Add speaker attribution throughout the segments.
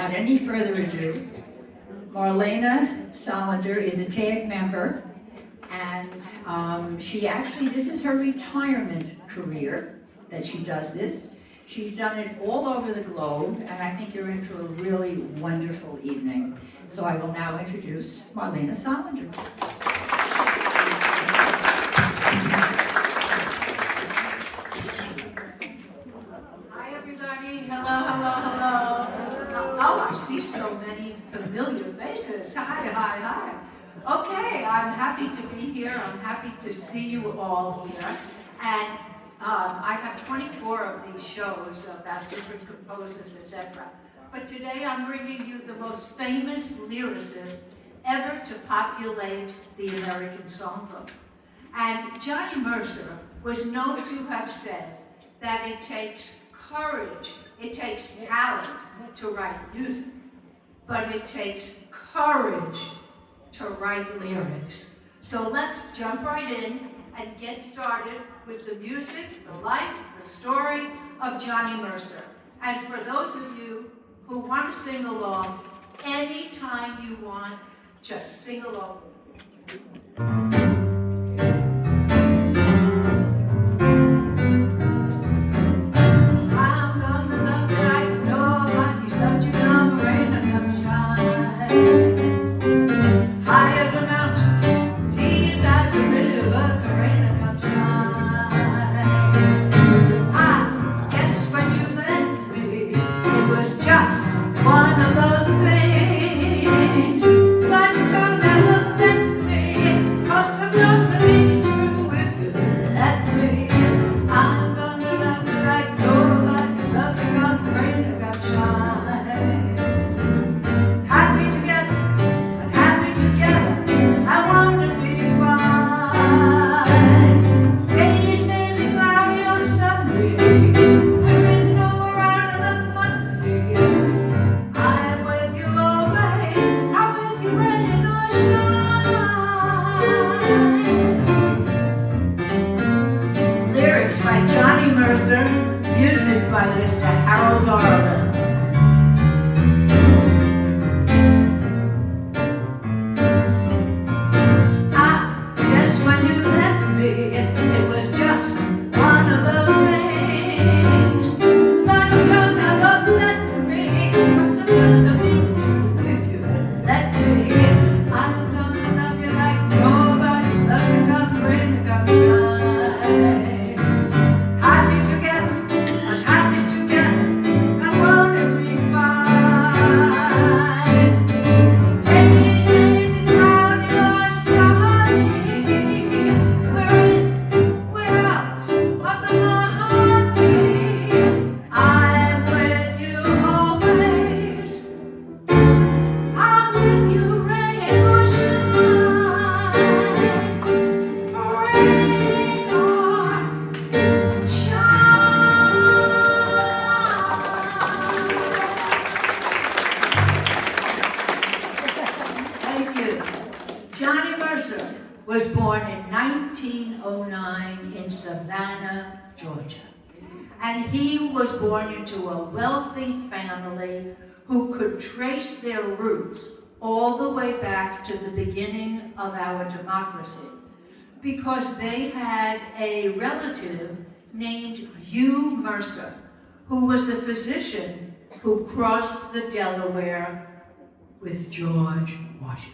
Speaker 1: without any further ado, Marlene Solender is a TAG member, and this is her retirement career that she does this. She's done it all over the globe, and I think you're in for a really wonderful evening. So I will now introduce Marlene Solender.
Speaker 2: Hi, everybody. Hello, hello, hello. Oh, I see so many familiar faces. Hi, hi, hi. Okay, I'm happy to be here. I'm happy to see you all here. And I have 24 of these shows about different composers, etc. But today I'm bringing you the most famous lyricist ever to populate the American songbook. And Johnny Mercer was known to have said that it takes courage, it takes talent to write music, but it takes courage to write lyrics. So let's jump right in and get started with the music, the life, the story of Johnny Mercer. And for those of you who want to sing along, anytime you want, just sing along. Johnny Mercer was born in 1909 in Savannah, Georgia. And he was born into a wealthy family who could trace their roots all the way back to the beginning of our democracy, because they had a relative named Hugh Mercer, who was a physician who crossed the Delaware with George Washington.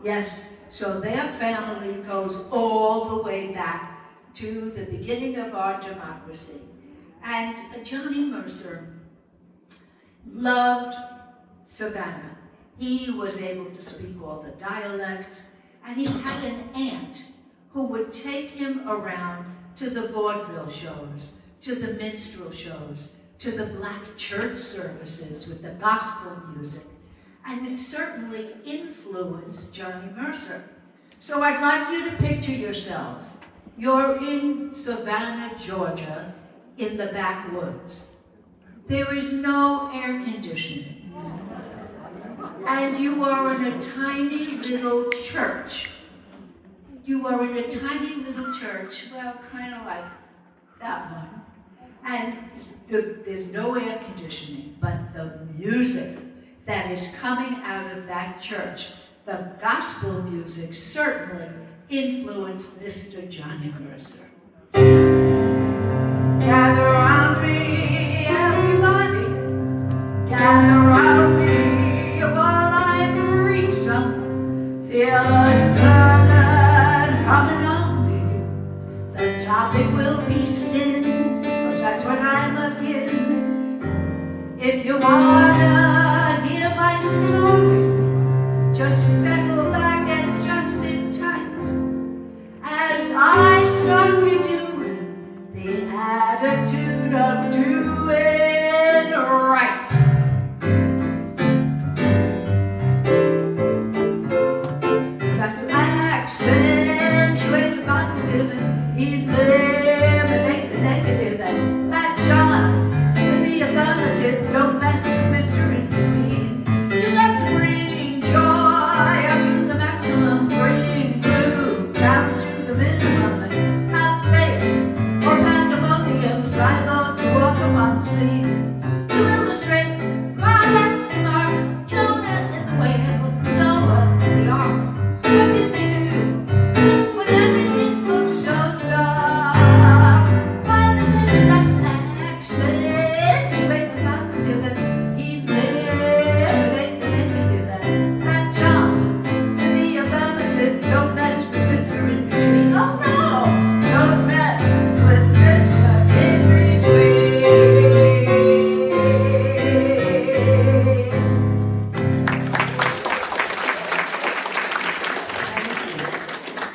Speaker 2: Yes, so their family goes all the way back to the beginning of our democracy. And Johnny Mercer loved Savannah. He was able to speak all the dialects, and he had an aunt who would take him around to the vaudeville shows, to the minstrel shows, to the black church services with the gospel music. And it certainly influenced Johnny Mercer. So I'd like you to picture yourselves. You're in Savannah, Georgia, in the backwoods. There is no air conditioning. And you are in a tiny little church. You are in a tiny little church, well, kind of like that one. And there's no air conditioning, but music that is coming out of that church. The gospel music certainly influenced Mr. Johnny Mercer. Gather around me, everybody. Gather around me while I preach some fearless sermon coming on me. The topic will be sin, 'cause that's what I'm again. If you wanna hear my story, just settle back and just sit tight as I start reviewing the attitude of doing right. Got to accentuate the positive and eliminate the negative, and latch on to the affirmative. Don't mess with Mr. In between. You have to bring joy up to the maximum, bring blue down to the minimum, and have faith or pandemonium's liable to walk upon the scene. To illustrate my last remark, Jonah in the whale with Noah in the ark. What did they do? Just when everything looked so dark. Why does it not accentuate the positive and eliminate the negative, and latch on to the affirmative? Don't mess with Mr. In Between. Oh no! Don't mess with Mr. In Between.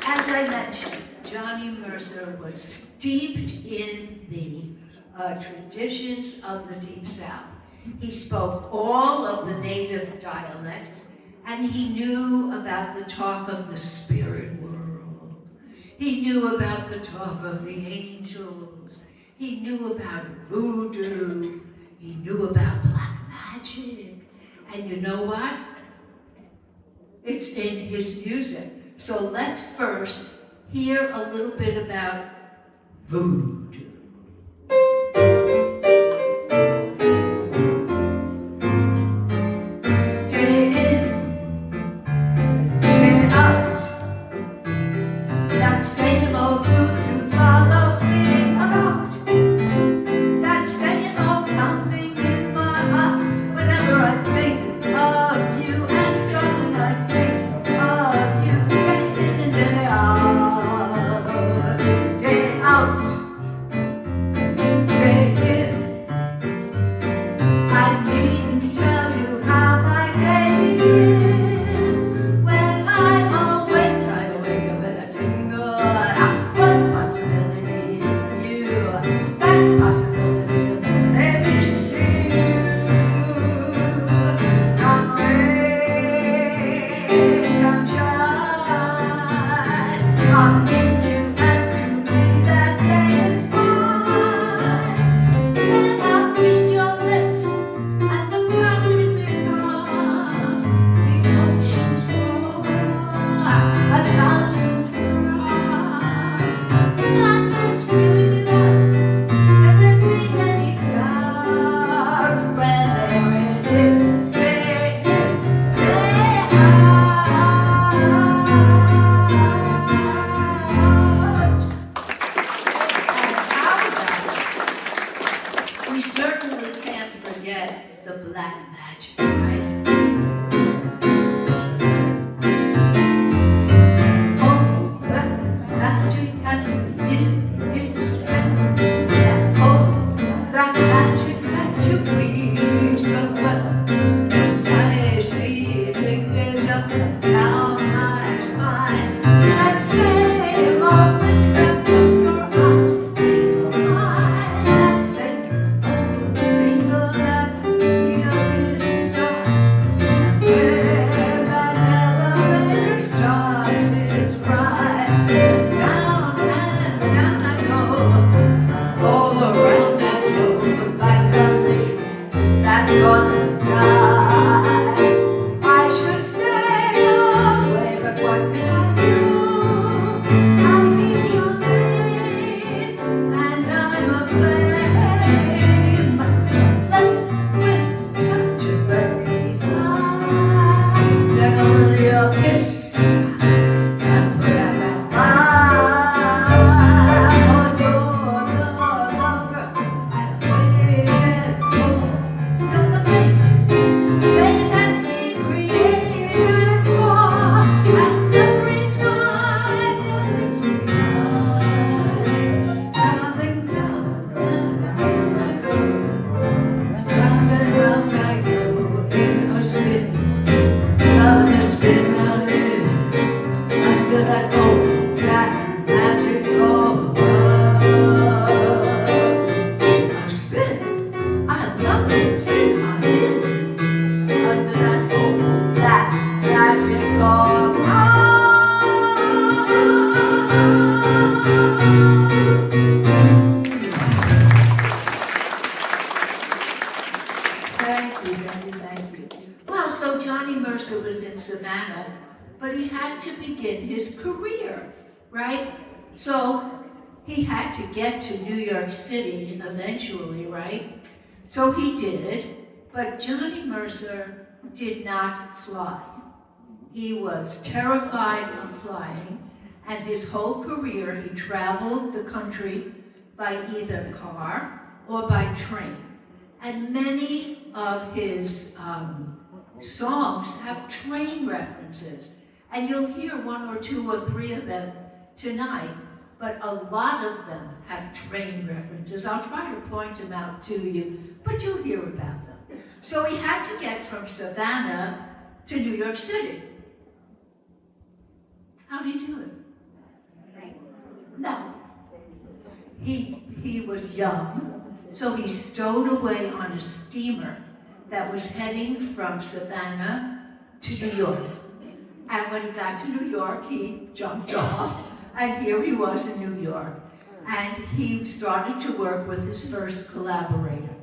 Speaker 2: As I mentioned, Johnny Mercer was steeped in the traditions of the Deep South. He spoke all of the native dialect, and he knew about the talk of the spirit world. He knew about the talk of the angels. He knew about voodoo. He knew about black magic. And you know what? It's in his music. So let's first hear a little bit about voodoo. Day in, day out, that same old voodoo follows me about. That same old pounding in my heart whenever I think of you, and darling, I think of you day in and day out. Day out, day in. I needn't tell you how my day begins. When I awake with a tingle. One possibility in you, that possibility maybe see you. Come rain, come shine, I'll meet you, and to me that day is fine. Then I'll kiss your lips, and the ground becomes the ocean's floor, 1,000 times. That's just really love. There may be any doubt when there it is, day in, day out. And how about, we certainly can't forget the black magic, right? Oh, black magic has in its strength, that old black magic that you weave so well. I see fingers up and down my spine, that same old witchcraft of your eyes, that same old tingle that I feel inside. And when that elevator starts its ride, down and down I go, all around that globe like a leaf that's gonna die. I should stay away, but what can I do? I hear your name, and I'm aflame with such a I'm in. Under that old, that magical Thank you, thank you. Wow, so Johnny Mercer was in Savannah, but he had to begin his career, right? So he had to get to New York City eventually, right? So he did, but Johnny Mercer did not fly. He was terrified of flying, and his whole career he traveled the country by either car or by train. And many of his songs have train references. And you'll hear one or two or three of them tonight, but a lot of them have train references. I'll try to point them out to you, but you'll hear about them. So he had to get from Savannah to New York City. How did he do it? No. He was young, so he stowed away on a steamer that was heading from Savannah to New York. And when he got to New York, he jumped off, and here he was in New York. And he started to work with his first collaborator.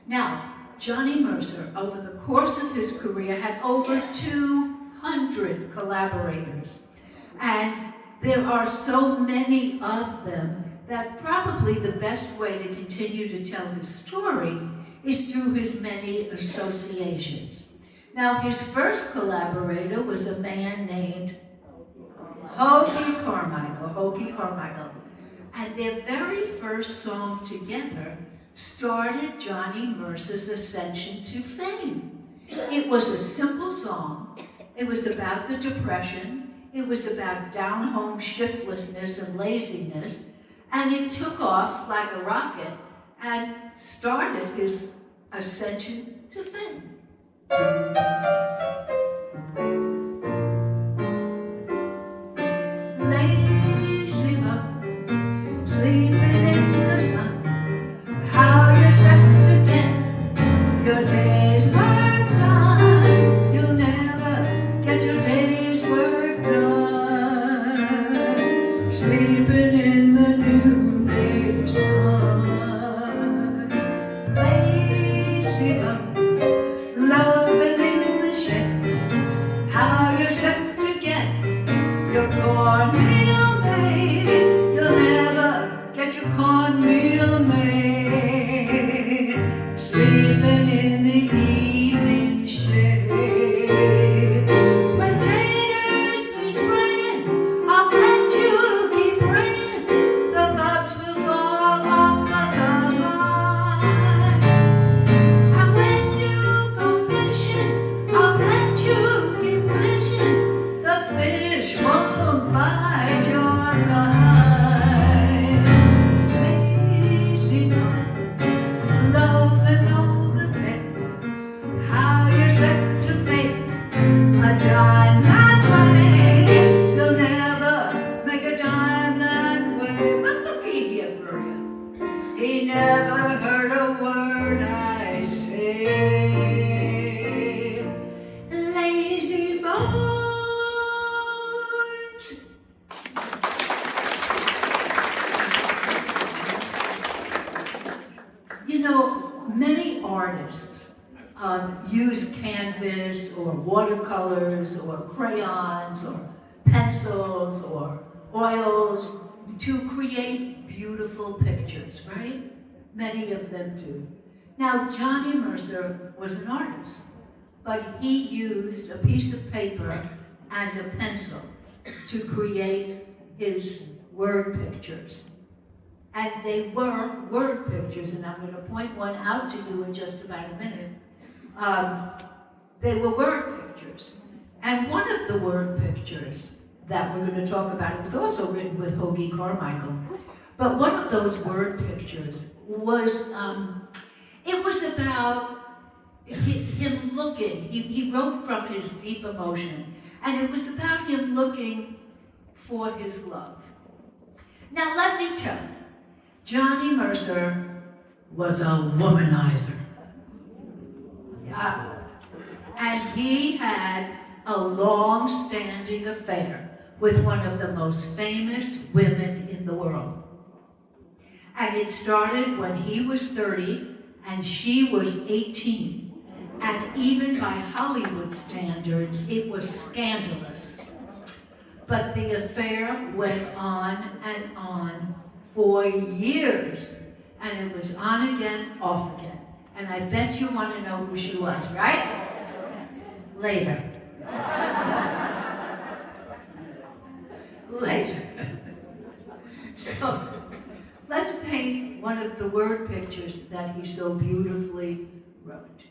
Speaker 2: Now, Johnny Mercer, over the course of his career, had over 200 collaborators. And there are so many of them that probably the best way to continue to tell his story is through his many associations. Now, his first collaborator was a man named Hoagy Carmichael. And their very first song together started Johnny Mercer's ascension to fame. It was a simple song. It was about the Depression. It was about down-home shiftlessness and laziness. And it took off like a rocket and started his ascension to fame. Lazy bug, sleeping in the sun, how you expect to get your day's work done? You'll never get your day's work done. Sleeping in the noonday sun. Lazy bug, loving in the shed, how you expect to get your cornmeal made? You'll never get your cornmeal made. Sleeping in the evening shade. When taters need spraying, I'll bet you keep praying the bugs will fall off the vine. And when you go fishing, I'll bet you keep wishing the fish won't bite your line. Lazy bug, loving all the day, how you expect to make a dime that way? You'll never make a dime that way. But looky here for you, he never heard a word I say. Lazy bones. You know, many artists use canvas or watercolors or crayons or pencils or oils to create beautiful pictures, right? Many of them do. Now, Johnny Mercer was an artist, but he used a piece of paper and a pencil to create his word pictures. And they were word pictures, and I'm going to point one out to you in just about a minute. They were word pictures. And one of the word pictures that we're going to talk about, it was also written with Hoagy Carmichael, but one of those word pictures was, it was about him looking. He wrote from his deep emotion, and it was about him looking for his love. Now let me tell you, Johnny Mercer was a womanizer. And he had a long-standing affair with one of the most famous women in the world. And it started when he was 30 and she was 18. And even by Hollywood standards, it was scandalous. But the affair went on and on for years. And it was on again, off again. And I bet you want to know who she was, right? Later. Later. So, let's paint one of the word pictures that he so beautifully wrote.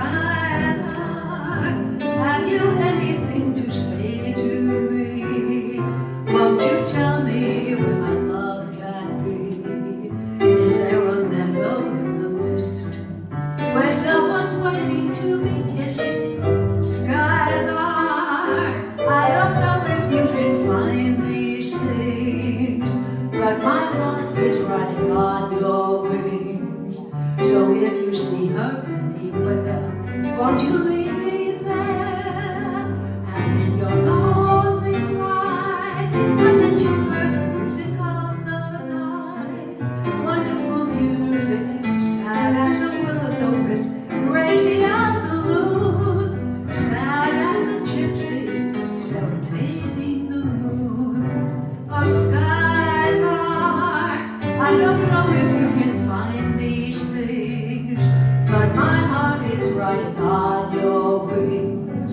Speaker 2: Skylark, have you anything to say to me? Won't you tell me where my love can be? Is there a meadow in the mist where someone's waiting to be kissed? Skylark, I don't know if you can find these things, but my heart is riding on your wings. So if you see her anywhere, won't you leave me there? And in your lonely flight, I'll let you hear the music of the night. Wonderful music, sad as a will-o'-the-wisp, crazy as a loon, sad as a gypsy, serenading the moon. Oh, Skylark, I don't know if you can find these things, but my heart is riding on your wings.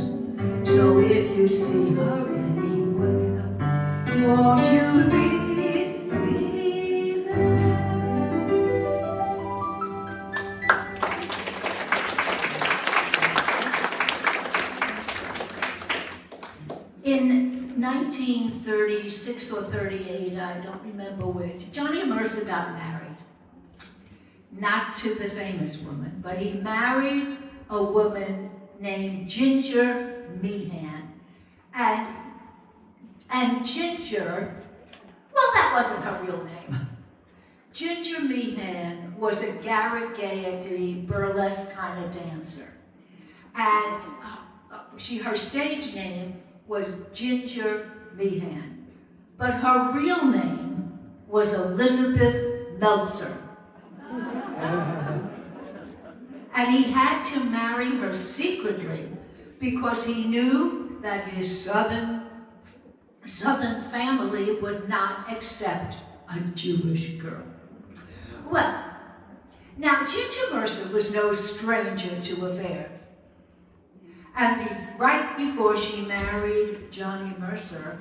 Speaker 2: So if you see her anywhere, won't you leave me there? In 1936 or 38, I don't remember which, Johnny Mercer got married. Not to the famous woman, but he married a woman named Ginger Meehan. And Ginger, well, that wasn't her real name. Ginger Meehan was a Garrett Gaiety burlesque kind of dancer. And her stage name was Ginger Meehan. But her real name was Elizabeth Meltzer. And he had to marry her secretly because he knew that his southern family would not accept a Jewish girl. Well, now Ginger Mercer was no stranger to affairs. And right before she married Johnny Mercer,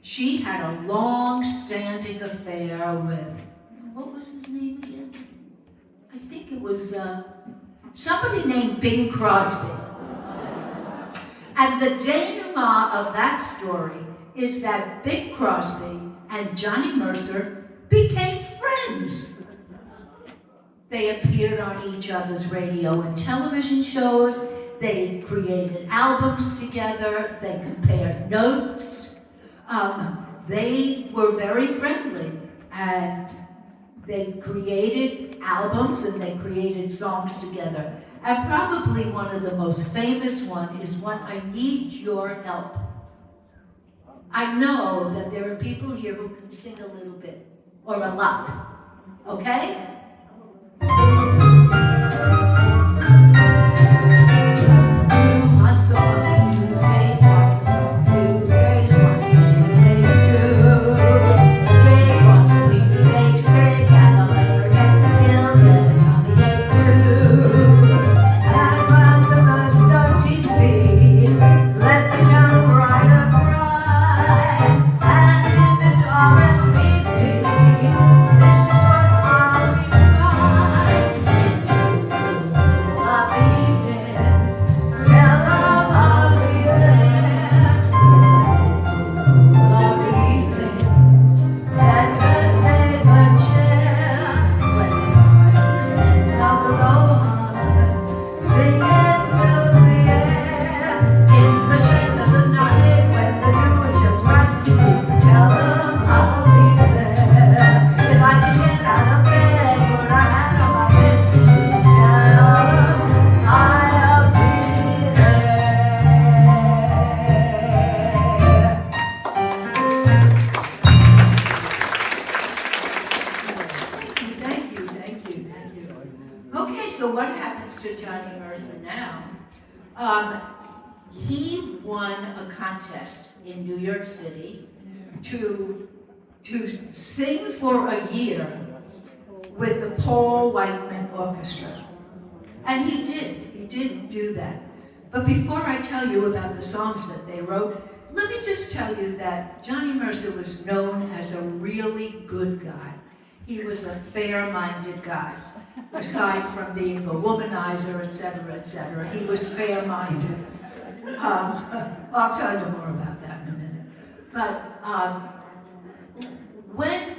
Speaker 2: she had a long-standing affair with, what was his name again? I think it was somebody named Bing Crosby. And the denouement of that story is that Bing Crosby and Johnny Mercer became friends. They appeared on each other's radio and television shows. They created albums together. They compared notes. They were very friendly, and they created albums and they created songs together. And probably one of the most famous one is When I Need Your Help. I know that there are people here who can sing a little bit, or a lot, okay? so what happens to Johnny Mercer now? He won a contest in New York City to sing for a year with the Paul Whiteman Orchestra. And he did do that. But before I tell you about the songs that they wrote, let me just tell you that Johnny Mercer was known as a really good guy. He was a fair-minded guy. Aside from being a womanizer, etc., he was fair-minded. I'll tell you more about that in a minute. But when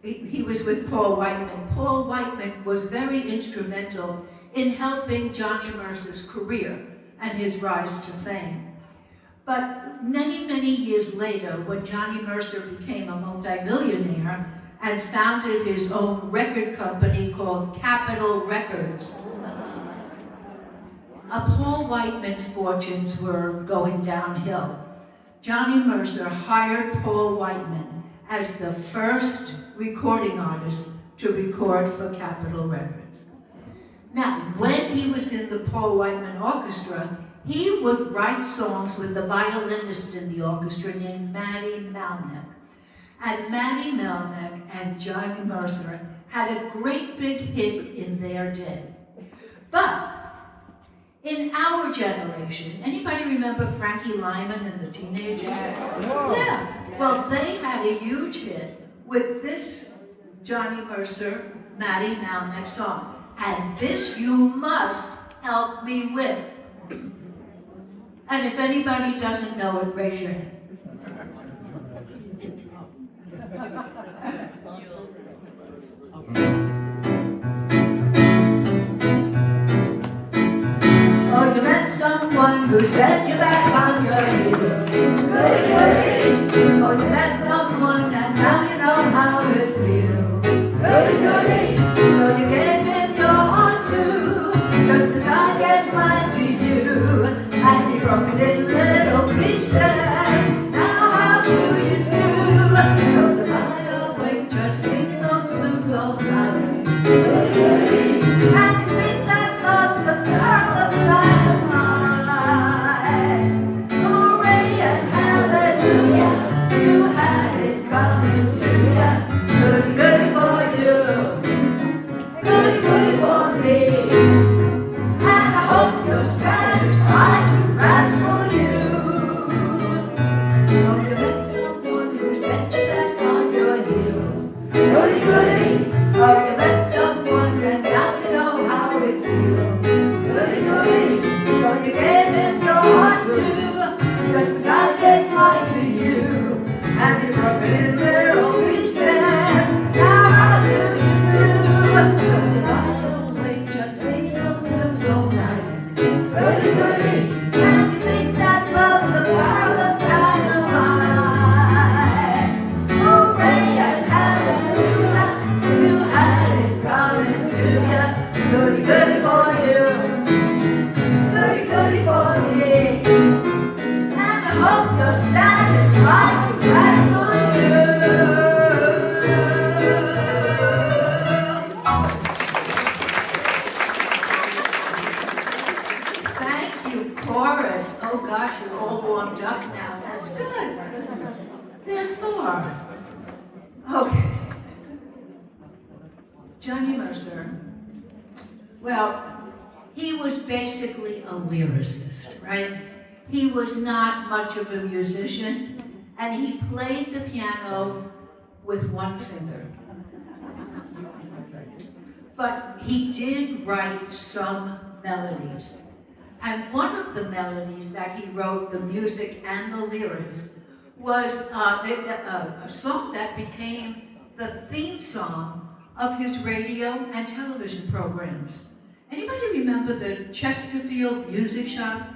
Speaker 2: he was with Paul Whiteman was very instrumental in helping Johnny Mercer's career and his rise to fame. But many, many years later, when Johnny Mercer became a multimillionaire and founded his own record company called Capitol Records, Paul Whiteman's fortunes were going downhill. Johnny Mercer hired Paul Whiteman as the first recording artist to record for Capitol Records. Now, when he was in the Paul Whiteman Orchestra, he would write songs with the violinist in the orchestra named Matty Malneck. And Matty Malneck and Johnny Mercer had a great big hit in their day. But in our generation, anybody remember Frankie Lyman and the Teenagers? Yeah. Well, they had a huge hit with this Johnny Mercer, Matty Malneck song. And this you must help me with. And if anybody doesn't know it, raise your hand. Oh, you met someone who set you back on your heels. Goody, goody. Oh, you met someone and now you know how it feels. Goody, goody. So you gave him your heart too, just as I gave mine to you. And he broke it in little pieces. Now how do you do? So the night awake, just singing those blues all night. Goody, goody. And to think that love's the girl of dynamite. Hooray and hallelujah, you had it coming to ya. Goody, goody for you, goody, goody for me. And I hope you're satisfied to rascal you. Oh, you met someone who set you back on your heels. Goody, goody. Oh, you met someone and now you know how it feels. Goody, goody. So you gave him your heart too, just as I gave mine to you. And you broke it in little pieces. Now how do you do? So you lie awake just singing the blues all night. Goody, goody. And you think that love's the power of dynamite. Hooray and hallelujah, you had it coming to ya. Goody, goody for you, goody, goody for me. And I hope you're satisfied to rascal you. Thank you, chorus. Oh gosh, you're all warmed up now. That's good. There's more. Okay. Johnny Mercer. Well, he was basically a lyricist, right? He was not much of a musician, and he played the piano with one finger. But he did write some melodies. And one of the melodies that he wrote, the music and the lyrics, was a song that became the theme song of his radio and television programs. Anybody remember the Chesterfield Music Shop?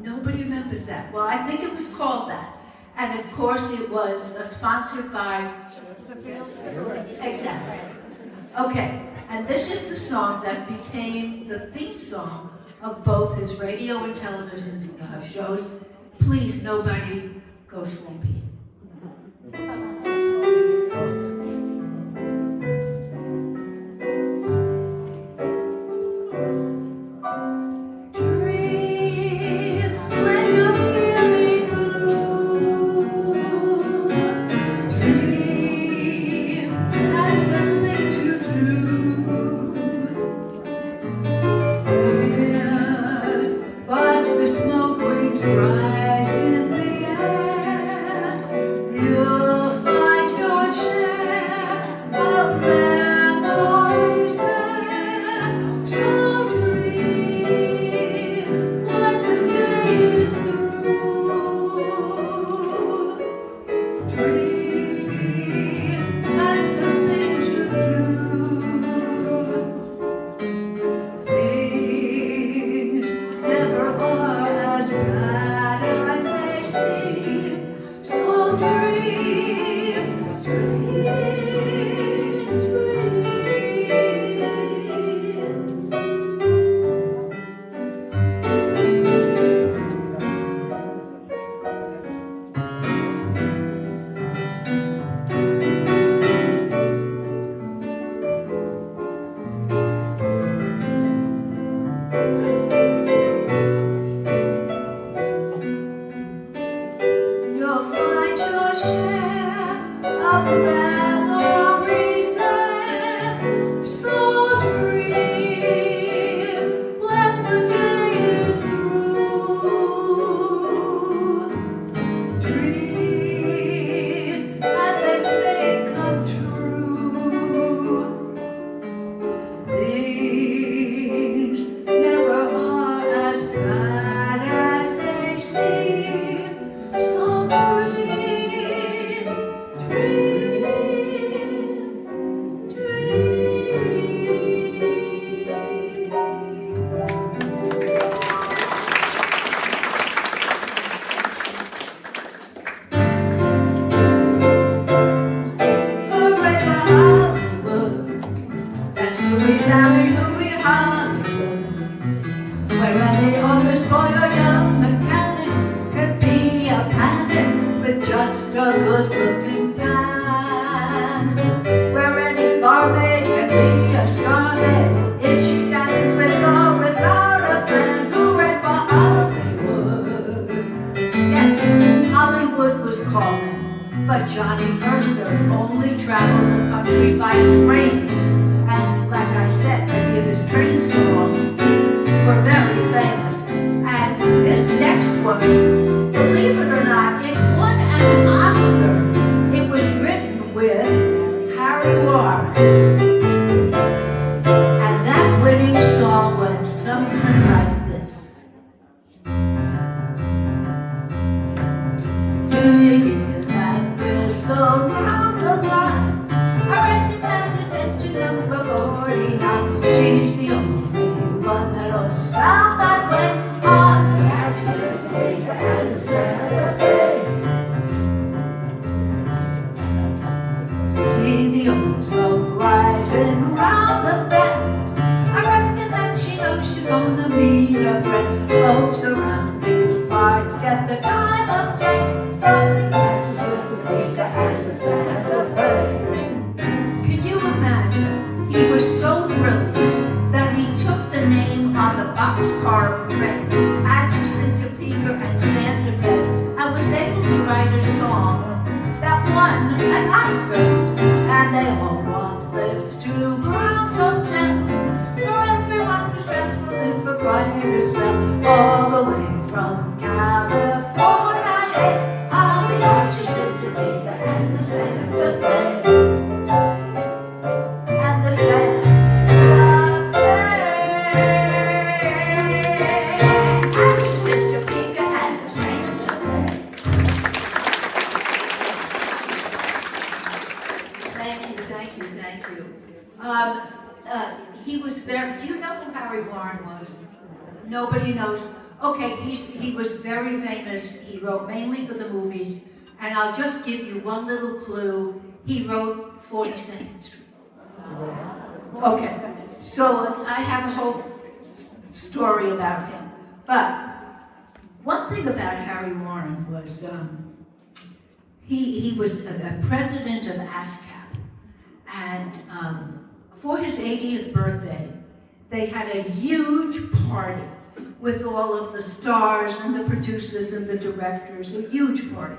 Speaker 2: Nobody remembers that. Well, I think it was called that. And of course it was sponsored by Chesterfield. Exactly. Okay, and this is the song that became the theme song of both his radio and television shows. Please, nobody go sleepy. Hollywood. That's Hooey Valley, Hooey Hollywood. Where any office boy or young mechanic could be a panic with just a good-looking man. Where any barmaid can be a starmaid if she dances with or without a friend. Hooray for Hollywood! Yes, Hollywood was calling, but Johnny Mercer only traveled the country by train. And like I said, many of his train songs were very famous. And this next one, believe it or not, it won an Oscar. It was written with Harry Warren. And that winning song went something like this. Do you hear that whistle down the line? I reckon that it's engine number 49. She's the only one that'll sound that way on and Santa Fe. See the old smoke rising round the bend. I reckon that she knows she's gonna meet a friend. Folks around these parts get the time of day from and Santa Fe. Can you imagine? He was so brilliant that he took the name on the boxcar train, Atchison, Topeka, and Santa Fe, and was able to write a song that won an Oscar. And they all want lifts to Grounds Hotel for everyone who's traveling for quite a spell, all the way from California. Hey, on the Atchison, Topeka, and the Santa Fe. And the Santa he was very, do you know who Harry Warren was? Nobody knows. Okay, he was very famous. He wrote mainly for the movies. And I'll just give you one little clue. He wrote 42nd Street. Okay, so I have a whole story about him. But one thing about Harry Warren was he was a president of ASCAP. And for his 80th birthday, they had a huge party with all of the stars and the producers and the directors, a huge party.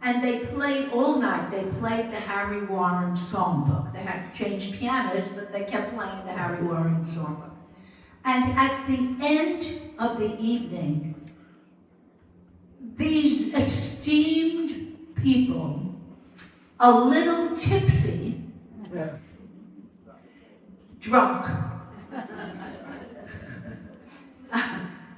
Speaker 2: And they played all night. They played the Harry Warren songbook. They had to change pianists, but they kept playing the Harry Warren songbook. And at the end of the evening, these esteemed people, a little tipsy, drunk,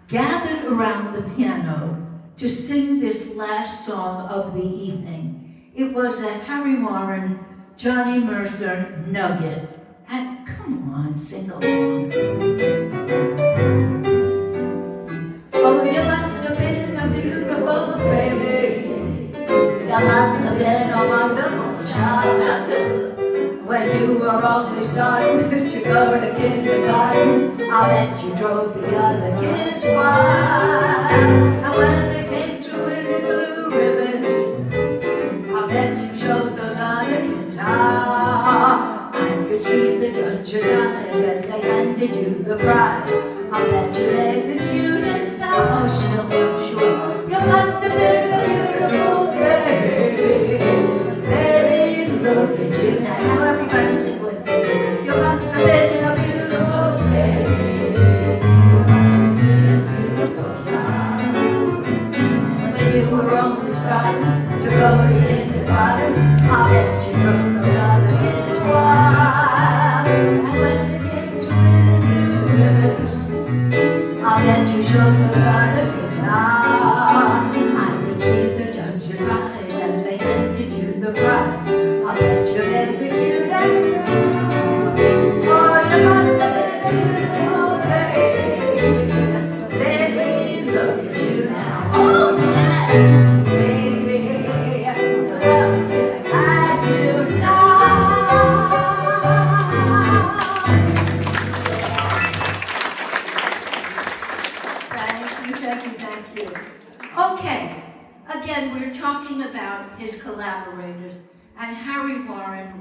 Speaker 2: gathered around the piano to sing this last song of the evening. It was a Harry Warren, Johnny Mercer nugget. And come on, sing along. Oh, you must have been a beautiful baby. You must have been a wonderful child. When you were only starting to go to kindergarten, I bet you drove the other kids wild. And when they came to winning blue ribbons, I bet you showed those other kids how. I could see the judge's eyes as they handed you the prize. I bet you made the cutest emotional, I'm sure. You must have been a beautiful baby. Baby, look at you now. Now everybody sing with me. You must have been a beautiful baby. You must have been a beautiful child. When you were only starting to go to kindergarten, I bet you drove those other kids wild. And when they came to winning blue ribbons,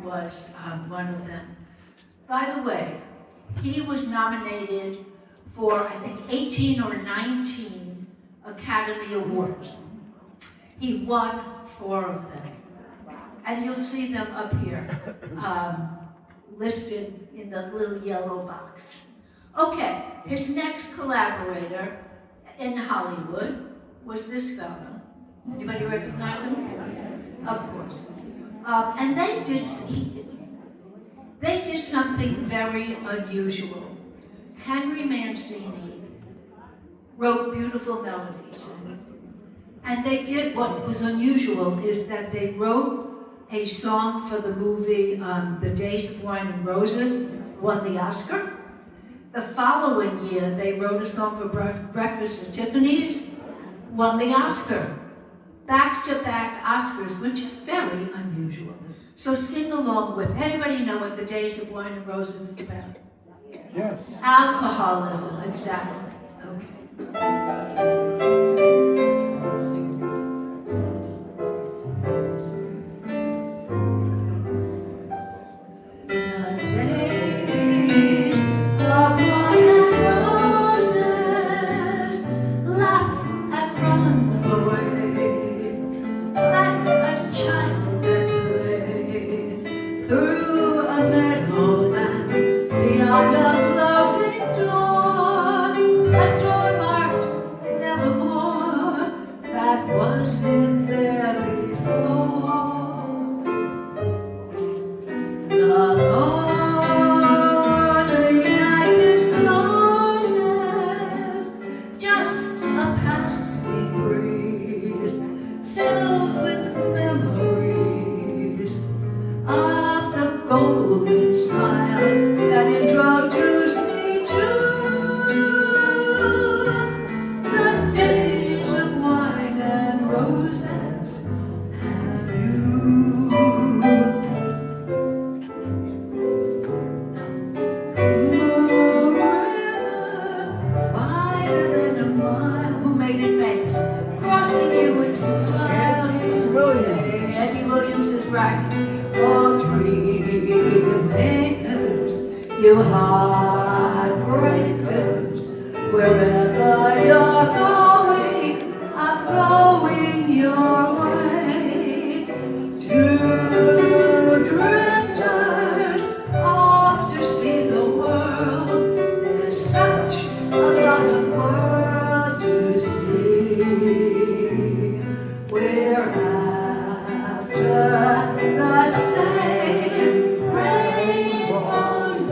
Speaker 2: was one of them. By the way, he was nominated for, I think, 18 or 19 Academy Awards. He won 4 of them. And you'll see them up here, listed in the little yellow box. Okay, his next collaborator in Hollywood was this fellow. Anybody recognize him? Of course. And they did something very unusual. Henry Mancini wrote beautiful melodies. And they did what was unusual is that they wrote a song for the movie The Days of Wine and Roses, won the Oscar. The following year, they wrote a song for Breakfast at Tiffany's, won the Oscar. Back-to-back Oscars, which is very unusual. So sing along with, anybody know what The Days of Wine and Roses is about?
Speaker 3: Yes.
Speaker 2: Alcoholism, exactly. Okay.
Speaker 1: You heartbreakers, wherever you're going, I'm going your way. Two drifters off to see the world. There's such a lot of world to see. We're after the same rainbows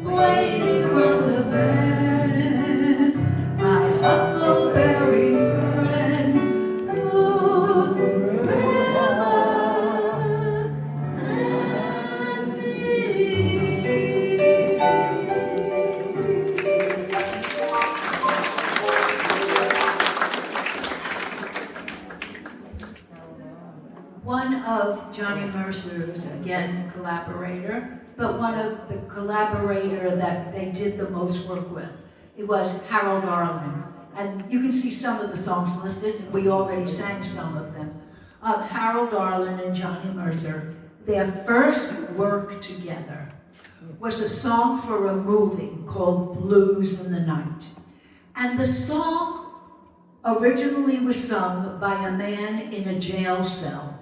Speaker 1: waiting on the bend, my huckleberry friend, Moon River and me. One of Johnny Mercer's, again, collaborator, but one of the collaborator that they did the most work with. It was Harold Arlen. And you can see some of the songs listed. We already sang some of them. Harold Arlen and Johnny Mercer, their first work together was a song for a movie called Blues in the Night. And the song originally was sung by a man in a jail cell.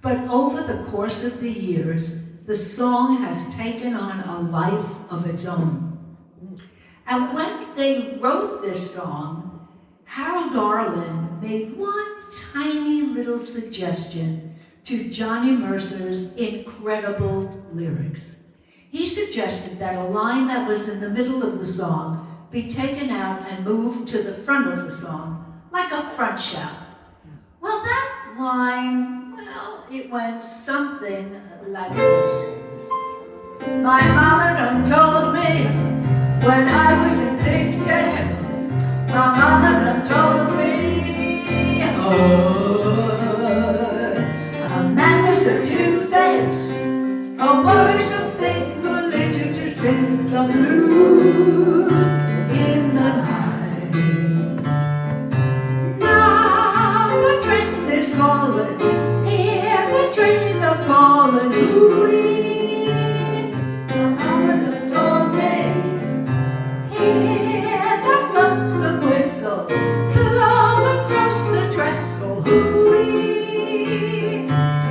Speaker 1: But over the course of the years, the song has taken on a life of its own. And when they wrote this song, Harold Arlen made one tiny little suggestion to Johnny Mercer's incredible lyrics. He suggested that a line that was in the middle of the song be taken out and moved to the front of the song, like a front shout. Well, that line, well, it went something like this. My mama done told me when I was addicted. My mama done told me, oh, a man is a two-faced, a worrisome thing who'll lead you to sing the blues in the night. Now the train is calling, here
Speaker 2: Louis. My mama done told me, hear that lonesome whistle blow across the trestle. Hooey.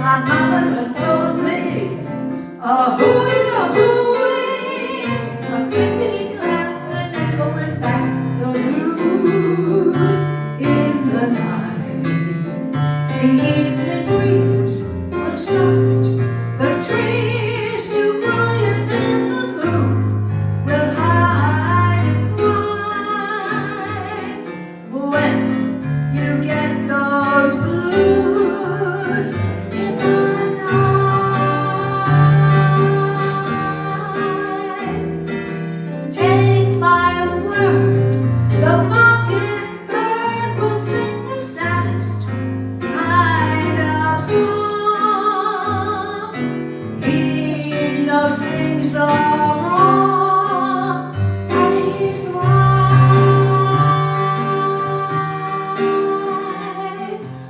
Speaker 2: My mama done told me, a hooey, a clickety clack, and echoing back the blues in the night. The evening breeze will start the trees to crying, and the moon will hide its light. When you get those blues in the night, take my word, the mockingbird will sing the saddest kind of song. He knows things are wrong, and he's right.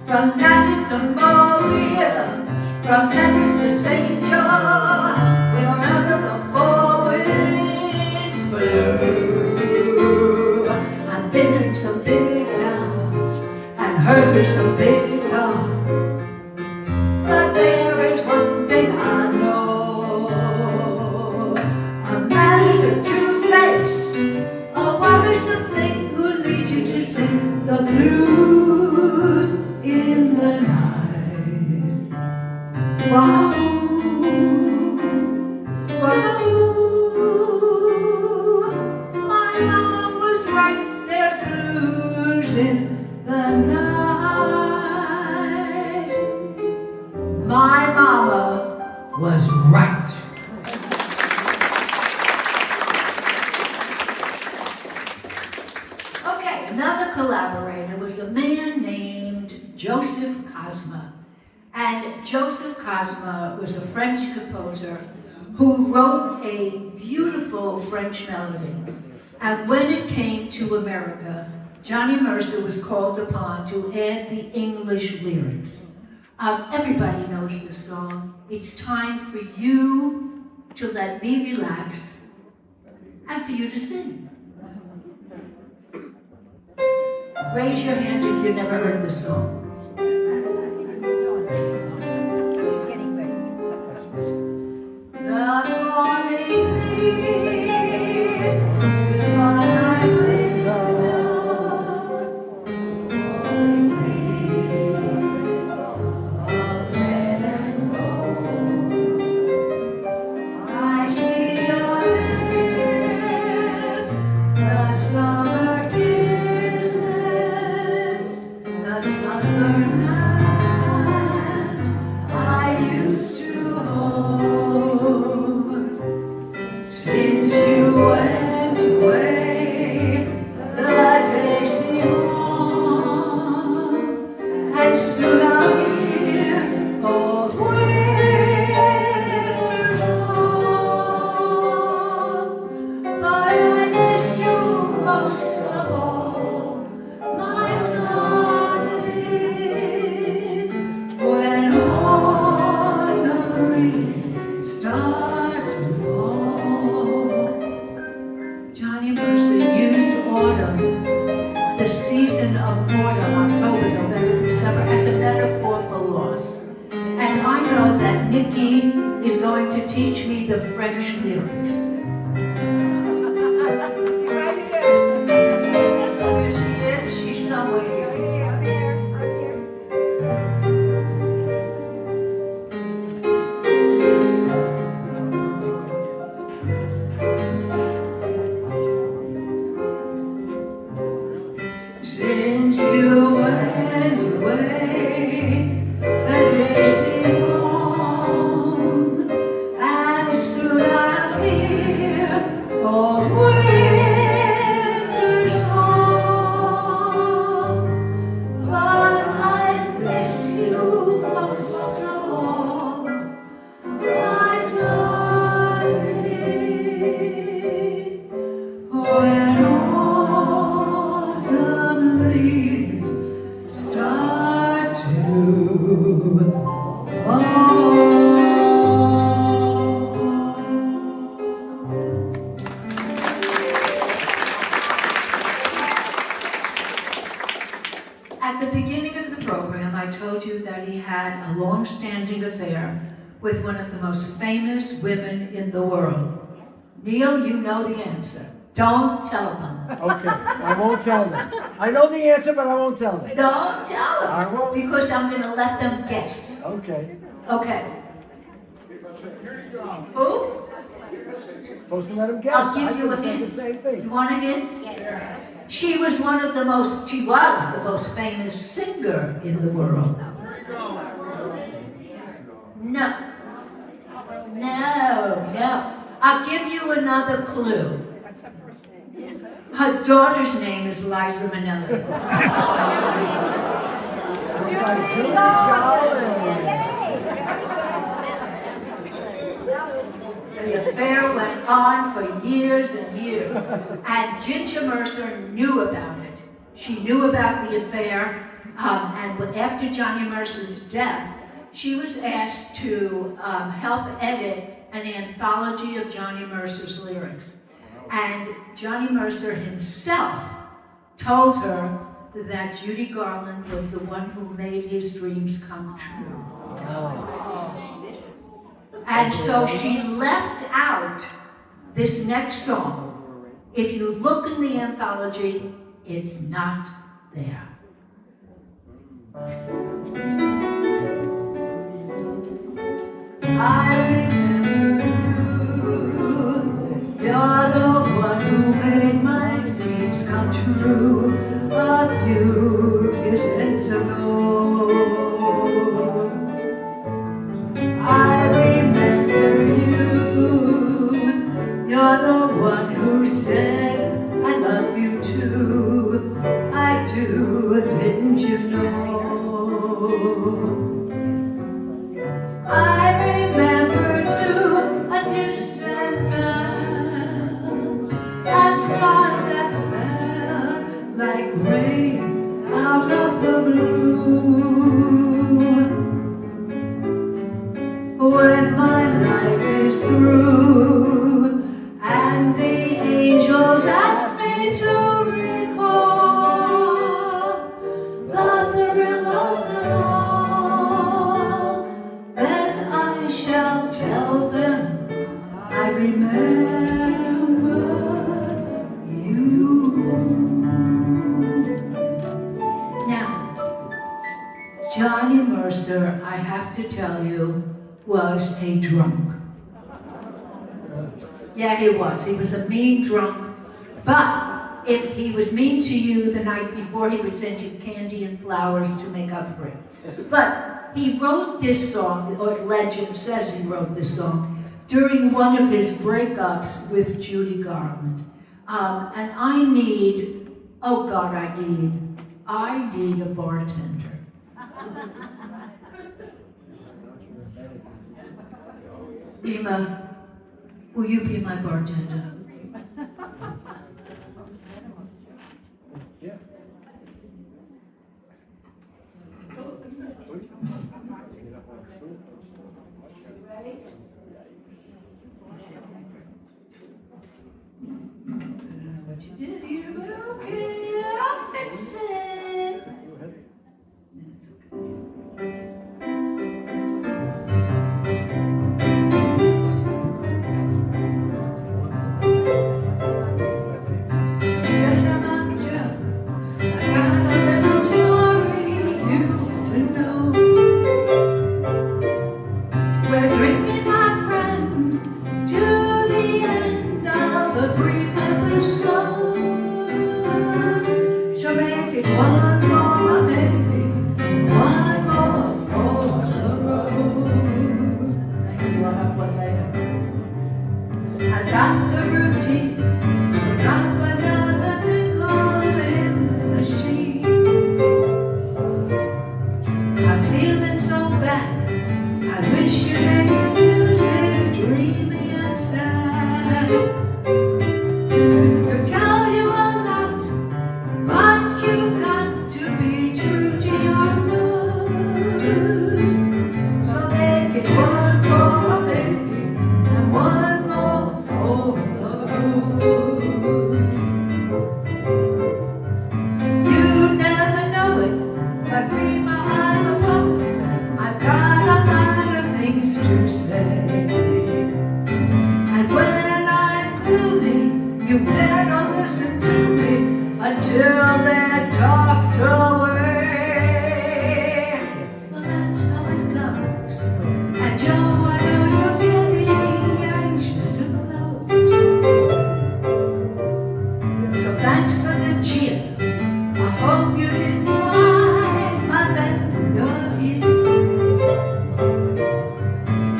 Speaker 2: From Natchez to Mobile, from Memphis to St. John, wherever the four winds blow. I've been in some big towns and heard there's some big talk, but there is one thing I know. A man is a two-faced, a worrisome thing who leads you to sing the blues in the night. Wahoo, wahoo, my mama was right, there's blues in the night. My mama was right. Okay, another collaborator was a man named Joseph Cosma. And Joseph Cosma was a French composer who wrote a beautiful French melody. And when it came to America, Johnny Mercer was called upon to add the English lyrics. Everybody knows the song. It's time for you to let me relax and for you to sing. Raise your hand if you've never heard the song. The falling leaves by my window, falling leaves of red and gold. I see your lips, the summer kisses, the sunburned hands I used to hold. Since you went away, the days seem long, and soon I'll hear old winter's song. But I miss you most of all, my darling, when autumn leaves start to fall. Johnny Mercer used autumn, the season of boredom, October, November, December, as a metaphor for loss. And I know that Nikki is going to teach me the French lyrics. Right here. Where she is? She's somewhere here. Since you went away, the days seem long, and soon I'll hear with one of the most famous women in the world. Neil, you know the answer. Don't tell them.
Speaker 3: Okay, I won't tell them. I know the answer, but I won't tell them.
Speaker 2: Don't tell them.
Speaker 3: I won't.
Speaker 2: Because I'm going to let them guess.
Speaker 3: Okay.
Speaker 2: Okay. Who?
Speaker 3: Supposed to let them guess.
Speaker 2: I'll give you a
Speaker 3: I
Speaker 2: hint.
Speaker 3: the same thing.
Speaker 2: You want a hint? She was the most famous singer in the world. No. No. I'll give you another clue. Her daughter's name is Liza Minnelli. The affair went on for years and years, and Ginger Mercer knew about it. She knew about the affair, and after Johnny Mercer's death, she was asked to help edit an anthology of Johnny Mercer's lyrics. And Johnny Mercer himself told her that Judy Garland was the one who made his dreams come true. And so she left out this next song. If you look in the anthology, it's not there. I remember you, you're the one who made my dreams come true a few kisses ago. I remember you, you're the one who said I love you too. I do, didn't you know? I remember too a distant bell and stars that fell like rain out of the blue. When my life is through and the angels ask me to recall the thrill of the dawn, then I shall tell them I remember you. Now, Johnny Mercer, I have to tell you, was a drunk. Yeah, he was. He was a mean drunk. But if he was mean to you the night before, he would send you candy and flowers to make up for it. But he wrote this song, or legend says he wrote this song, during one of his breakups with Judy Garland. And I need a bartender. Rima, will you be my bartender?
Speaker 3: Yeah.
Speaker 2: Ready? What you did here, but okay, I'll fix it. That's okay. One more for the road. And when I'm gloomy, you better listen to me until they're talked away. Well, that's how it goes. And Joe, I know you're very anxious to close. So thanks for the cheer. I hope you didn't mind my bend your ear.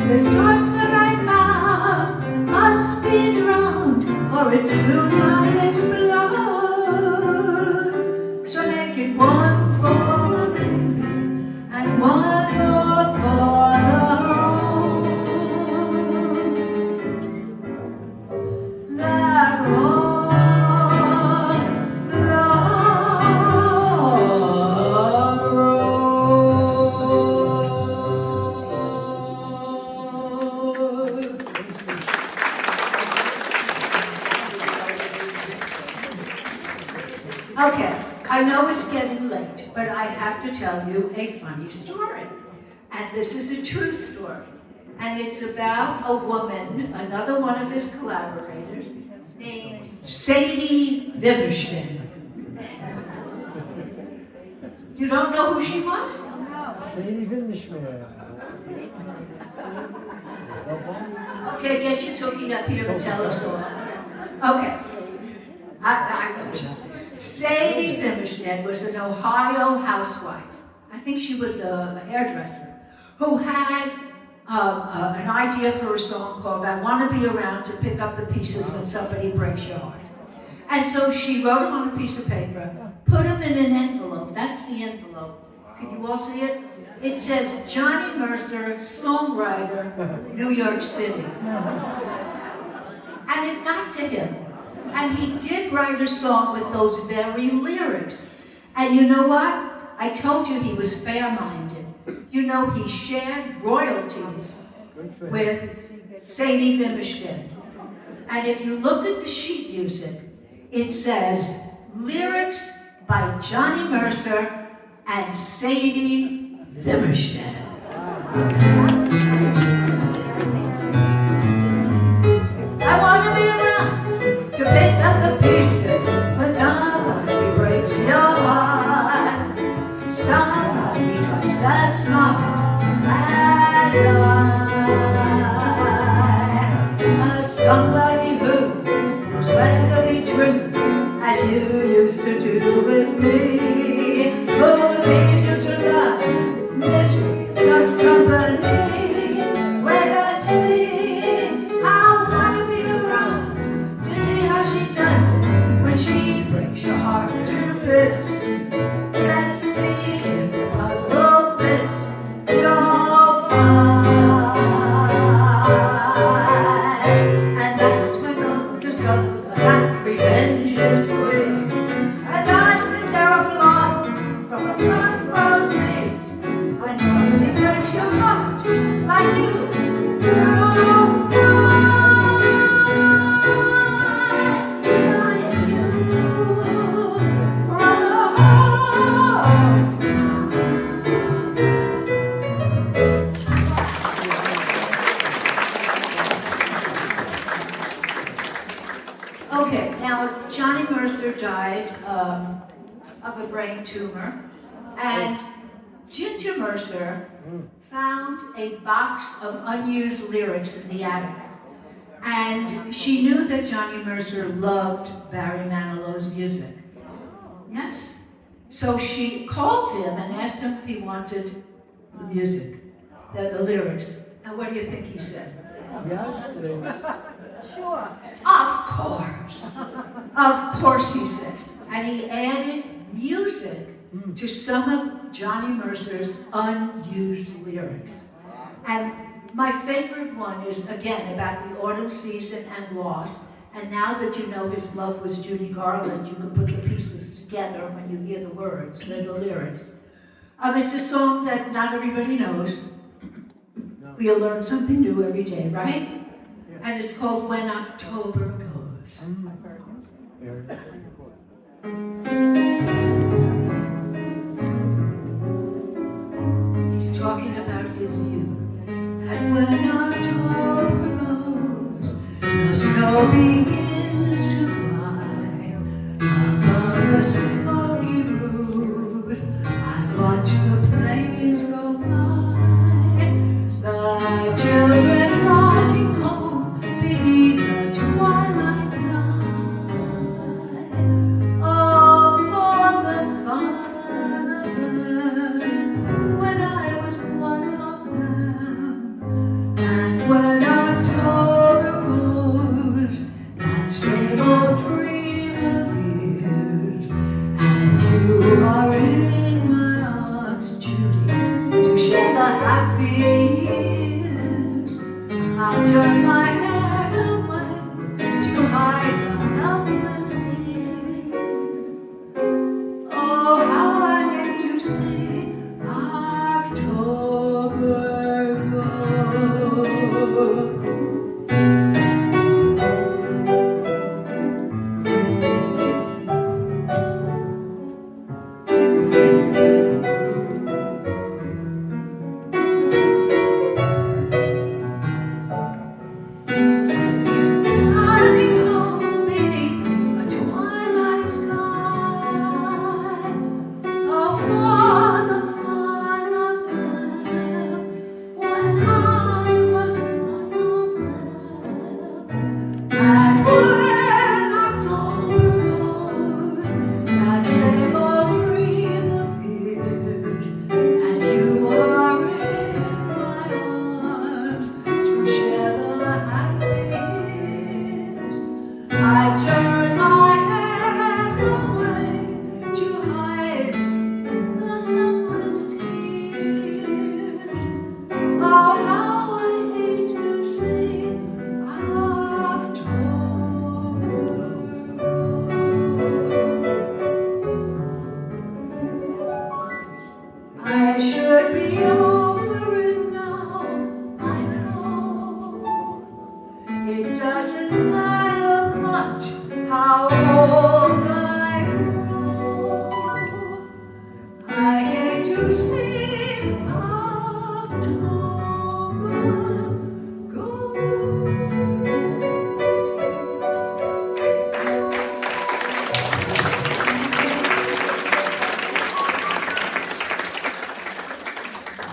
Speaker 2: The sparks that I found must be drowned, or it soon might explode. So make it one for my baby and one more for the road. That road, long road. Okay, I know it's getting late, but I have to tell you a funny story. And this is a true story. And it's about a woman, another one of his collaborators, named Sadie Wimmerstein. You don't know who she was?
Speaker 3: Sadie Wimmerstein.
Speaker 2: Okay, get your turkey up here and tell us all. Okay. I got you. Sadie Wimmerstein was an Ohio housewife. I think she was a hairdresser who had an idea for a song called I Want to Be Around to Pick Up the Pieces When Somebody Breaks Your Heart. And so she wrote them on a piece of paper, put them in an envelope. That's the envelope. Can you all see it? It says Johnny Mercer, songwriter, New York City. And it got to him. And he did write a song with those very lyrics. And you know what? I told you he was fair-minded. You know, he shared royalties with Sadie Wimmerstein. And if you look at the sheet music, it says, lyrics by Johnny Mercer and Sadie Wimmerstein. I want to be around to pick up the pieces when somebody breaks your heart. Somebody twice as smart as I. Somebody who swear to be true as you used to do with me. Who leads you to love, mystery, lost company. Wait and see. I want to be around to see how she does it when she breaks your heart to bits. Let's see if the puzzle fits. You'll find. And that's when I'll discover that revenge is sweet. As I sit there applaud from a front row seat, when somebody breaks your heart like you. Okay, now Johnny Mercer died of a brain tumor, and Ginger Mercer found a box of unused lyrics in the attic. And she knew that Johnny Mercer loved Barry Manilow's music. Yes? So she called him and asked him if he wanted the music, the lyrics. And what do you think he said?
Speaker 3: Yes, please.
Speaker 2: Sure. Of course. Of course, he said. And he added music to some of Johnny Mercer's unused lyrics. And my favorite one is, again, about the autumn season and loss. And now that you know his love was Judy Garland, you can put the pieces together when you hear the words, the lyrics. It's a song that not everybody knows. We learn something new every day, right? And it's called When October Goes. He's talking about his youth. And when October eagle begins to fly above the smoky roof. I watch the planes go by, the children running home beneath the twilight sky. Oh, for the fun of them, when I was one of them, and when October goes, that same old dream appears, and you are in my arms, Judy, to share the happy years. I'll turn my head away to hide the helpless tears. Oh, how I hate to see October go. Running home beneath a twilight sky. Oh, for the fun of them, when I was one of them. And when October goes, that same old dream appears, and you are in my arms to share the happy years. I turn my head away to hide the helpless tears. Oh, how I hate to see October go. I should be over it now, I know. It doesn't matter much how old I grow. I hate to see October go.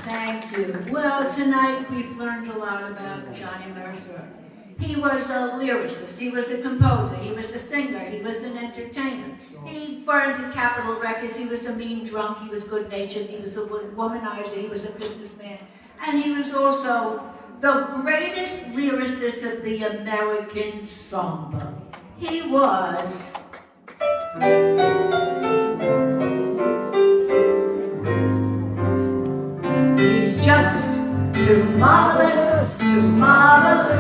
Speaker 2: Thank you. Well, tonight we've learned a lot about Johnny Mercer. He was a lyricist, he was a composer, he was a singer, he was an entertainer. He founded Capitol Records, he was a mean drunk, he was good-natured, he was a womanizer, he was a businessman. And he was also the greatest lyricist of the American songbook. He was he's just too marvelous, too marvelous.